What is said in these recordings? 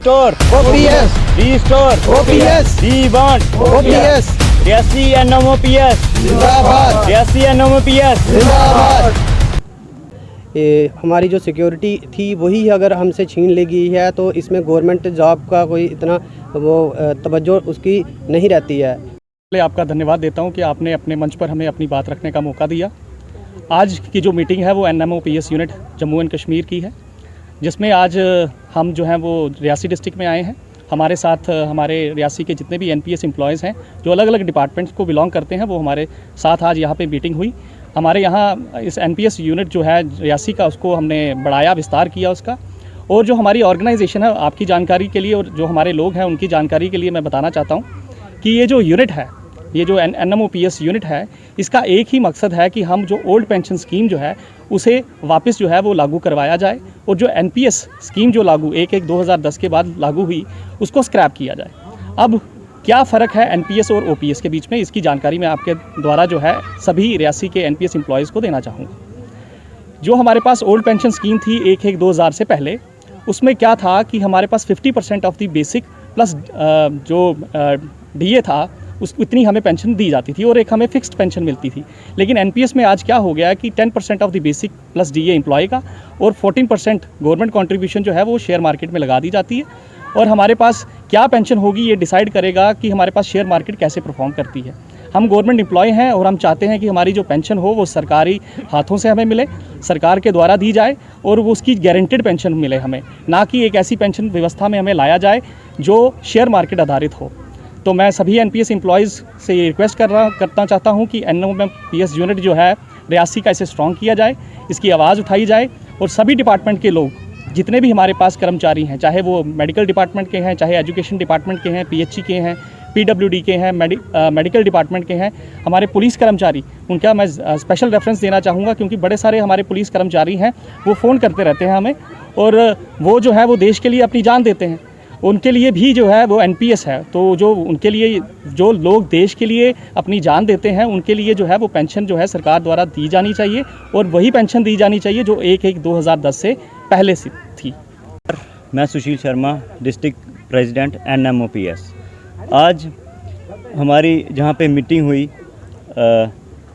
Store OPS D store OPS D bond OPS Reasi NMOPS जिंदाबाद Reasi NMOPS जिंदाबाद। हमारी जो सिक्योरिटी थी वही अगर हमसे छीन ली गई है तो इसमें गवर्नमेंट जॉब का कोई इतना वो तवज्जो उसकी नहीं रहती है। पहले आपका धन्यवाद देता हूं कि आपने अपने मंच पर हमें अपनी बात रखने का मौका दिया। आज की जो मीटिंग है वो NMOPS unit Jammu and Kashmir की है, जिसमें आज हम जो हैं वो रियासी डिस्ट्रिक्ट में आए हैं। हमारे साथ हमारे रियासी के जितने भी NPS एम्प्लॉयज़ हैं जो अलग अलग डिपार्टमेंट्स को बिलोंग करते हैं, वो हमारे साथ आज यहाँ पे मीटिंग हुई। हमारे यहाँ इस NPS यूनिट जो है रियासी का, उसको हमने बढ़ाया, विस्तार किया उसका। और जो हमारी ऑर्गेनाइजेशन है, आपकी जानकारी के लिए और जो हमारे लोग हैं उनकी जानकारी के लिए मैं बताना चाहता हूँ कि ये जो यूनिट है, ये जो NMOPS यूनिट है, इसका एक ही मकसद है कि हम जो ओल्ड पेंशन स्कीम जो है उसे वापस जो है वो लागू करवाया जाए, और जो NPS स्कीम जो लागू 1/1/2010 के बाद लागू हुई उसको स्क्रैप किया जाए। अब क्या फ़र्क है NPS और OPS के बीच में, इसकी जानकारी मैं आपके द्वारा जो है सभी रियासी के NPS एम्प्लॉयज़ को देना चाहूँगा। जो हमारे पास ओल्ड पेंशन स्कीम थी 1/1/2000 से पहले, उसमें क्या था कि हमारे पास 50% ऑफ द बेसिक प्लस जो DA था उस इतनी हमें पेंशन दी जाती थी और एक हमें फिक्स्ड पेंशन मिलती थी। लेकिन NPS में आज क्या हो गया है कि 10% of the basic plus DA employee का और 14% गवर्नमेंट कंट्रीब्यूशन जो है वो शेयर मार्केट में लगा दी जाती है। और हमारे पास क्या पेंशन होगी ये डिसाइड करेगा कि हमारे पास शेयर मार्केट कैसे परफॉर्म करती है। हम गवर्नमेंट एम्प्लॉय हैं और हम चाहते हैं कि हमारी जो पेंशन हो वो सरकारी हाथों से हमें मिले, सरकार के द्वारा दी जाए, और वो उसकी गारंटेड पेंशन मिले हमें, ना कि एक ऐसी पेंशन व्यवस्था में हमें लाया जाए जो शेयर मार्केट आधारित हो। तो मैं सभी NPS एम्प्लॉयज़ से ये रिक्वेस्ट करना चाहता हूँ कि NMOPS यूनिट जो है रियासी का, इसे स्ट्रॉन्ग किया जाए, इसकी आवाज़ उठाई जाए, और सभी डिपार्टमेंट के लोग जितने भी हमारे पास कर्मचारी हैं, चाहे वो मेडिकल डिपार्टमेंट के हैं, चाहे एजुकेशन डिपार्टमेंट के हैं, PHE के हैं, PWD के हैं, मेडिकल डिपार्टमेंट के हैं, हमारे पुलिस कर्मचारी, उनका मैं स्पेशल रेफरेंस देना चाहूँगा, क्योंकि बड़े सारे हमारे पुलिस कर्मचारी हैं, वो फ़ोन करते रहते हैं हमें, और वो जो है वो देश के लिए अपनी जान देते हैं। उनके लिए भी जो है वो NPS है। तो जो उनके लिए, जो लोग देश के लिए अपनी जान देते हैं, उनके लिए जो है वो पेंशन जो है सरकार द्वारा दी जानी चाहिए, और वही पेंशन दी जानी चाहिए जो 1/1/2010 से पहले से थी। मैं Sushil Sharma, district president NMOPS। आज हमारी जहाँ पे मीटिंग हुई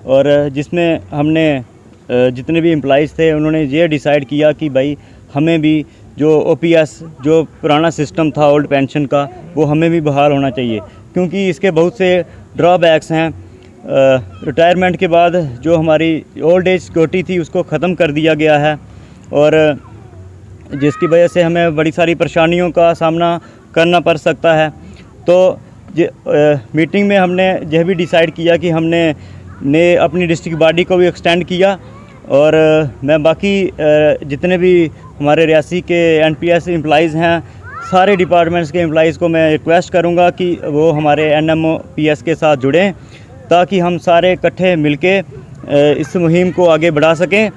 और जिसमें हमने जितने भी एम्प्लॉइज़ थे उन्होंने ये डिसाइड किया कि भाई हमें भी जो OPS, जो पुराना सिस्टम था ओल्ड पेंशन का, वो हमें भी बहाल होना चाहिए, क्योंकि इसके बहुत से ड्रॉबैक्स हैं। रिटायरमेंट के बाद जो हमारी ओल्ड एज सिक्योरिटी थी उसको ख़त्म कर दिया गया है, और जिसकी वजह से हमें बड़ी सारी परेशानियों का सामना करना पड़ सकता है। तो मीटिंग में हमने यह भी डिसाइड किया कि हमने अपनी डिस्ट्रिक्ट बॉडी को भी एक्सटेंड किया, और मैं बाकी जितने भी हमारे रियासी के NPS एम्प्लॉइज़ हैं, सारे डिपार्टमेंट्स के एम्प्लॉइज़ को मैं रिक्वेस्ट करूंगा कि वो हमारे NMOPS के साथ जुड़ें, ताकि हम सारे इकट्ठे मिलके इस मुहिम को आगे बढ़ा सकें।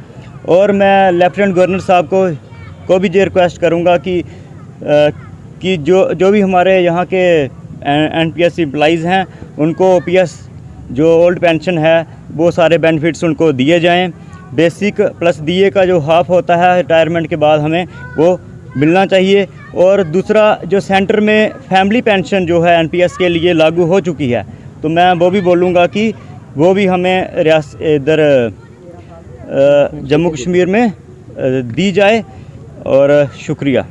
और मैं लेफ्टिनेंट गवर्नर साहब को भी ये रिक्वेस्ट करूंगा कि जो भी हमारे यहाँ के NPS एम्प्लॉइज़ हैं उनको OPS जो ओल्ड पेंशन है वो सारे बेनिफिट्स उनको दिए जाएं। बेसिक प्लस DA का जो हाफ होता है रिटायरमेंट के बाद हमें वो मिलना चाहिए। और दूसरा, जो सेंटर में फैमिली पेंशन जो है NPS के लिए लागू हो चुकी है, तो मैं वो भी बोलूँगा कि वो भी हमें इधर जम्मू कश्मीर में दी जाए। और शुक्रिया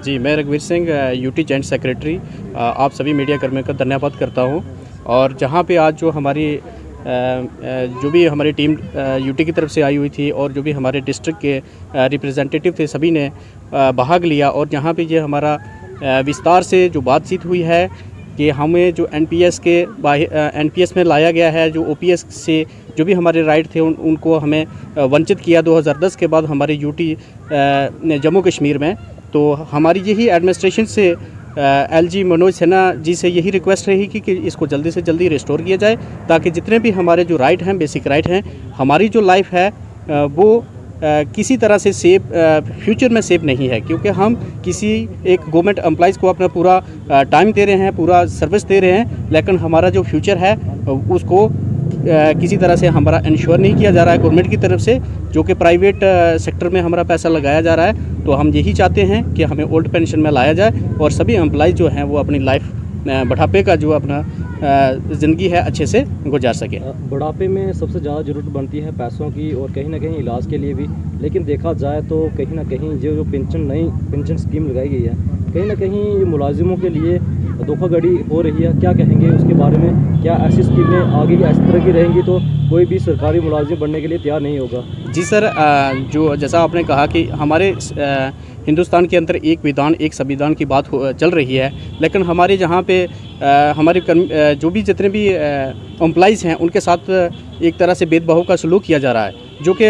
जी। मैं रघुवीर सिंह, UT जॉइंट सेक्रेटरी, आप सभी मीडिया कर्मियों का धन्यवाद करता हूँ। और जहाँ पे आज जो हमारी जो भी हमारी टीम UT की तरफ से आई हुई थी और जो भी हमारे डिस्ट्रिक्ट के रिप्रेजेंटेटिव थे, सभी ने भाग लिया, और जहाँ पे ये हमारा विस्तार से जो बातचीत हुई है कि हमें जो NPS में लाया गया है, जो OPS से जो भी हमारे राइट थे उनको हमें वंचित किया 2010 के बाद हमारे UT जम्मू कश्मीर में। तो हमारी यही एडमिनिस्ट्रेशन से LG मनोज सिन्हा जी से यही रिक्वेस्ट रहेगी कि इसको जल्दी से जल्दी रिस्टोर किया जाए, ताकि जितने भी हमारे जो राइट हैं, बेसिक राइट हैं, हमारी जो लाइफ है वो किसी तरह से सेफ, फ्यूचर में सेफ नहीं है, क्योंकि हम किसी एक गवर्नमेंट एम्प्लॉइज़ को अपना पूरा टाइम दे रहे हैं, पूरा सर्विस दे रहे हैं, लेकिन हमारा जो फ्यूचर है उसको किसी तरह से हमारा इंश्योर नहीं किया जा रहा है गवर्नमेंट की तरफ से, जो कि प्राइवेट सेक्टर में हमारा पैसा लगाया जा रहा है। तो हम यही चाहते हैं कि हमें ओल्ड पेंशन में लाया जाए और सभी एम्प्लॉय जो हैं वो अपनी लाइफ बढ़ापे का जो अपना ज़िंदगी है अच्छे से गुजार सके। बुढ़ापे में सबसे ज़्यादा ज़रूरत बनती है पैसों की और कहीं ना कहीं इलाज के लिए भी, लेकिन देखा जाए तो कहीं ना कहीं जो नई पेंशन स्कीम लगाई गई है, कहीं ना कहीं ये मुलाजिमों के लिए धोखाधड़ी हो रही है। क्या कहेंगे उसके बारे में? क्या ऐसी स्कीमें आगे इस तरह की रहेंगी तो कोई भी सरकारी मुलाजिम बनने के लिए तैयार नहीं होगा? जी सर, जो जैसा आपने कहा कि हमारे हिंदुस्तान के अंदर एक विधान एक संविधान की बात चल रही है, लेकिन हमारे जहाँ पे हमारे जो भी जितने भी एम्प्लॉइज़ हैं उनके साथ एक तरह से भेदभाव का सलूक किया जा रहा है। जो कि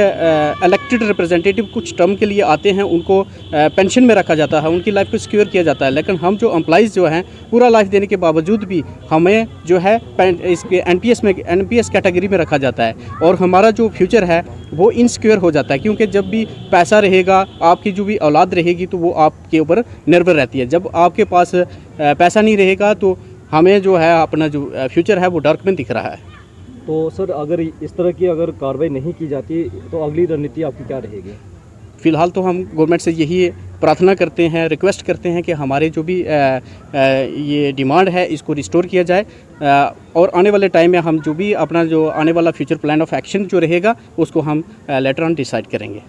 इलेक्टेड रिप्रेजेंटेटिव कुछ टर्म के लिए आते हैं, उनको पेंशन में रखा जाता है, उनकी लाइफ को सिक्योर किया जाता है, लेकिन हम जो एम्प्लॉइज़ जो हैं पूरा लाइफ देने के बावजूद भी हमें जो है इसके एनपीएस कैटेगरी में रखा जाता है और हमारा जो फ्यूचर है वो इनसिक्योर हो जाता है, क्योंकि जब भी पैसा रहेगा, आपकी जो भी औलाद रहेगी तो वो आपके ऊपर निर्भर रहती है। जब आपके पास पैसा नहीं रहेगा तो हमें जो है अपना जो फ्यूचर है वो डार्क में दिख रहा है। तो सर अगर इस तरह की अगर कार्रवाई नहीं की जाती तो अगली रणनीति आपकी क्या रहेगी? फ़िलहाल तो हम गवर्नमेंट से यही प्रार्थना करते हैं, रिक्वेस्ट करते हैं कि हमारे जो भी ये डिमांड है इसको रिस्टोर किया जाए और आने वाले टाइम में हम जो भी अपना जो आने वाला फ्यूचर प्लान ऑफ एक्शन जो रहेगा उसको हम लेटर ऑन डिसाइड करेंगे।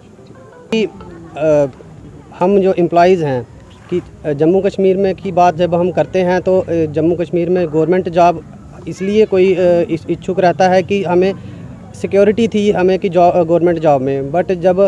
हम जो एम्प्लॉइज़ हैं कि जम्मू कश्मीर में की बात जब हम करते हैं तो जम्मू कश्मीर में गवर्नमेंट जॉब इसलिए कोई इच्छुक रहता है कि हमें सिक्योरिटी थी हमें कि गवर्नमेंट जॉब में, बट जब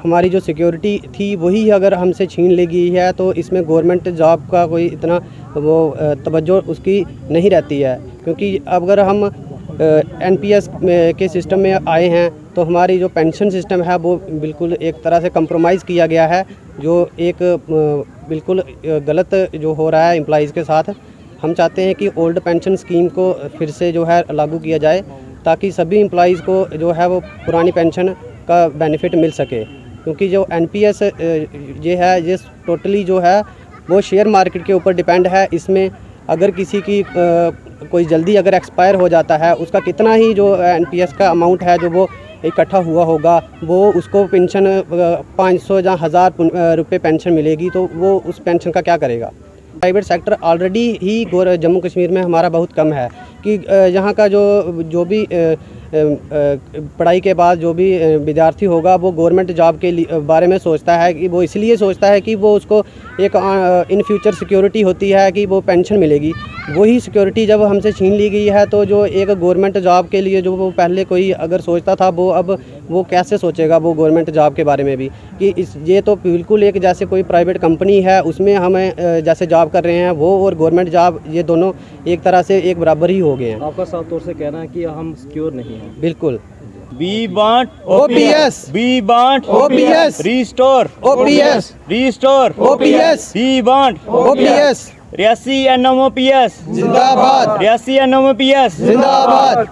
हमारी जो सिक्योरिटी थी वही अगर हमसे छीन ली गई है तो इसमें गवर्नमेंट जॉब का कोई इतना वो तवज्जो उसकी नहीं रहती है। क्योंकि अगर हम एनपीएस के सिस्टम में आए हैं तो हमारी जो पेंशन सिस्टम है वो बिल्कुल एक तरह से कंप्रोमाइज़ किया गया है, जो एक बिल्कुल गलत जो हो रहा है एम्प्लॉइज़ के साथ। हम चाहते हैं कि ओल्ड पेंशन स्कीम को फिर से जो है लागू किया जाए ताकि सभी एम्प्लॉइज़ को जो है वो पुरानी पेंशन का बेनिफिट मिल सके। क्योंकि जो एनपीएस ये है ये टोटली जो है वो शेयर मार्केट के ऊपर डिपेंड है। इसमें अगर किसी की कोई जल्दी अगर एक्सपायर हो जाता है उसका कितना ही जो एनपीएस का अमाउंट है जो वो इकट्ठा हुआ होगा वो उसको पेंशन 500 या 1000 रुपये पेंशन मिलेगी तो वो उस पेंशन का क्या करेगा। प्राइवेट सेक्टर ऑलरेडी ही जम्मू कश्मीर में हमारा बहुत कम है कि यहाँ का जो भी पढ़ाई के बाद जो भी विद्यार्थी होगा वो गवर्नमेंट जॉब के बारे में सोचता है कि वो इसलिए सोचता है कि वो उसको एक इन फ्यूचर सिक्योरिटी होती है कि वो पेंशन मिलेगी। वही सिक्योरिटी जब हमसे छीन ली गई है तो जो एक गवर्नमेंट जॉब के लिए जो वो पहले कोई अगर सोचता था वो अब वो कैसे सोचेगा वो गवर्नमेंट जॉब के बारे में भी कि ये तो बिल्कुल एक जैसे कोई प्राइवेट कंपनी है उसमें हमें जैसे जॉब कर रहे हैं वो और गवर्नमेंट जॉब ये दोनों एक तरह से एक बराबर ही हो गए हैं। आपका साफ तौर से कहना है कि हम सिक्योर नहीं हैं। बिल्कुल। We want OPS. We want OPS. Restore. OPS. Restore. OPS. We want OPS. Reasi NMOPS जिंदाबाद। रियासी NMOPS जिंदाबाद।